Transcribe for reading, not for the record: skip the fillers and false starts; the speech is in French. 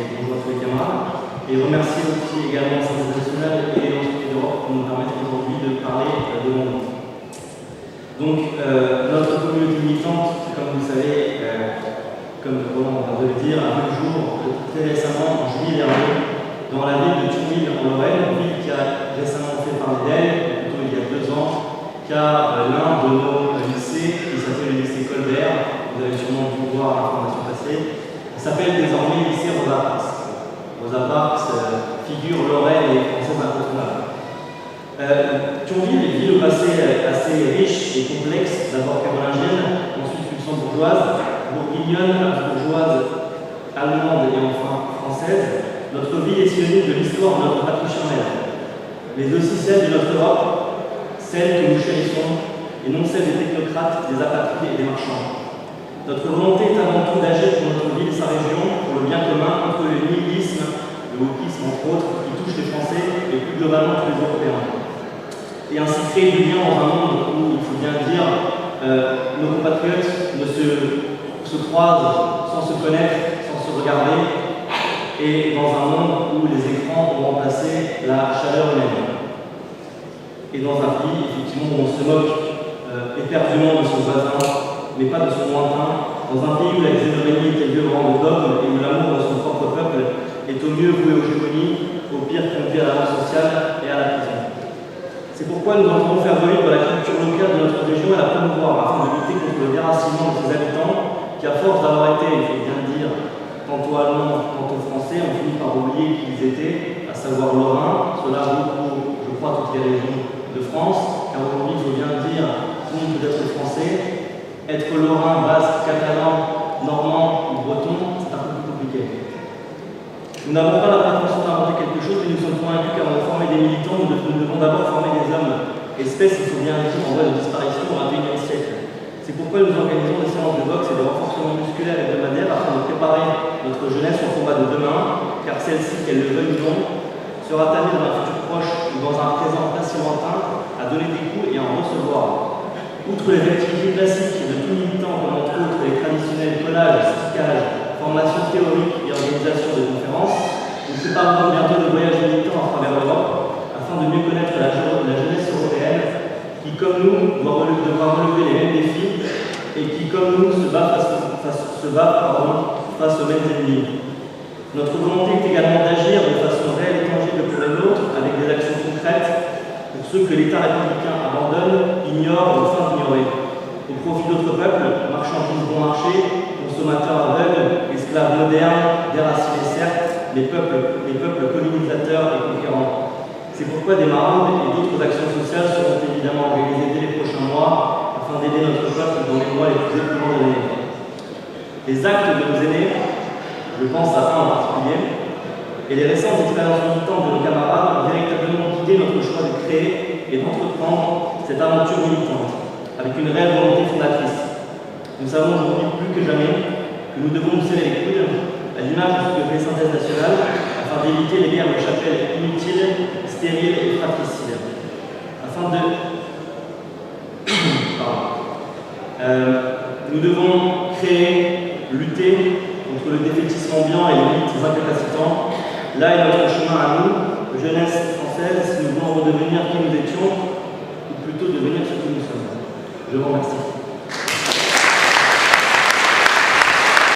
et bonjour à tous les camarades. Et remercier aussi également l'Assemblée nationale et l'Institut d'Europe pour nous permettre aujourd'hui de parler de mon groupe. Donc, notre communauté militante, comme vous le savez, comme Roland vient de le dire, a vu le jour très récemment, en juillet dernier, dans la ville de Thionville en Lorraine, une ville qui a récemment fait parler d'elle, plutôt il y a 2 ans, car l'un de nos lycées, qui s'appelle le lycée Colbert, vous avez sûrement dû voir l'information passée, s'appelle désormais lycée Rosa Parks. Rosa Parks, figure lorraine et française incontournable. Thionville est une ville au passé assez riche et complexe, d'abord carolingienne, ensuite luxembourgeoise, bourguignonne, habsbourgeoise, allemande et enfin française. Notre ville est synonyme de l'histoire de notre patrie charnelle, mais aussi celle de notre Europe, celle que nous chérissons, et non celle des technocrates, des apatrides et des marchands. Notre volonté est avant tout d'agir pour notre ville et sa région, pour le bien commun, contre le nihilisme, le wokisme entre autres, qui touche les Français et plus globalement tous les Européens. Et ainsi créer du lien dans un monde où, il faut bien le dire, nos compatriotes ne se croisent sans se connaître, sans se regarder, et dans un monde où les écrans ont remplacé la chaleur humaine. Et dans un pays, effectivement, où on se moque éperdument de son voisin, mais pas de son lointain, dans un pays où la xénophobie est élevée au rang de dogme et où l'amour de son propre peuple est au mieux voué aux gémonies, au pire conduit à la mort sociale et à la prison. C'est pourquoi nous devons faire vivre la culture locale de notre région et la promouvoir afin de lutter contre le déracinement de ses habitants qui, à force d'avoir été, il faut bien le dire, tantôt allemands, tantôt français, ont fini par oublier qui ils étaient, à savoir lorrains. Cela recouvre, je crois, toutes les régions de France, car aujourd'hui, il faut bien le dire, tout le monde peut être français. Être lorrain, basque, catalan, normand ou breton, c'est un peu plus compliqué. Nous n'avons pas la prétention d'inventer quelque chose, mais nous sommes convaincus qu'avant de former des militants, nous devons d'abord former des hommes, espèces, il faut bien le dire, en voie de disparition au XXIe siècle. C'est pourquoi nous organisons des séances de boxe et de renforcement musculaire hebdomadaire afin de préparer notre jeunesse au combat de demain, car celle-ci, qu'elle le veuille ou non, sera amenée dans un futur proche ou dans un présent pas si lointain à donner des coups et à en recevoir. Outre les activités classiques de tout militant, comme entre autres les traditionnels collages, stickage, formation théorique et organisation de conférences, nous préparerons bientôt de voyages militants à travers l'Europe afin de mieux connaître la jeunesse européenne qui, comme nous, devra relever les mêmes défis et qui, comme nous, se bat face aux mêmes ennemis. Notre volonté est également d'agir de façon réelle et tangible pour les nôtres avec des actions concrètes pour ceux que l'État républicain abandonne, ignore ou feint d'ignorer, au profit d'autres peuples, marchandises bon marché, consommateurs aveugles, esclaves modernes, déracinés certes, les peuples colonisateurs et conquérants. C'est pourquoi des maraudes et d'autres actions sociales seront évidemment organisées dès les prochains mois afin d'aider notre peuple dans les mois les plus éprouvants de l'année. Les actes de nos aînés, je pense à un en particulier, et les récentes expériences militantes de nos camarades ont véritablement guidé notre choix de créer et d'entreprendre cette aventure militante, avec une réelle volonté fondatrice. Nous savons aujourd'hui plus que jamais que nous devons nous serrer les coudes, à l'image de ce que fait Synthèse Nationale, afin d'éviter les guerres de chapelle inutiles, stériles et fratricides. Nous devons créer, lutter contre le défaitisme ambiant et les mythes incapacitants. Là est notre chemin à nous, jeunesse française, si nous voulons redevenir qui nous étions, ou plutôt devenir ce que nous sommes. Je vous remercie.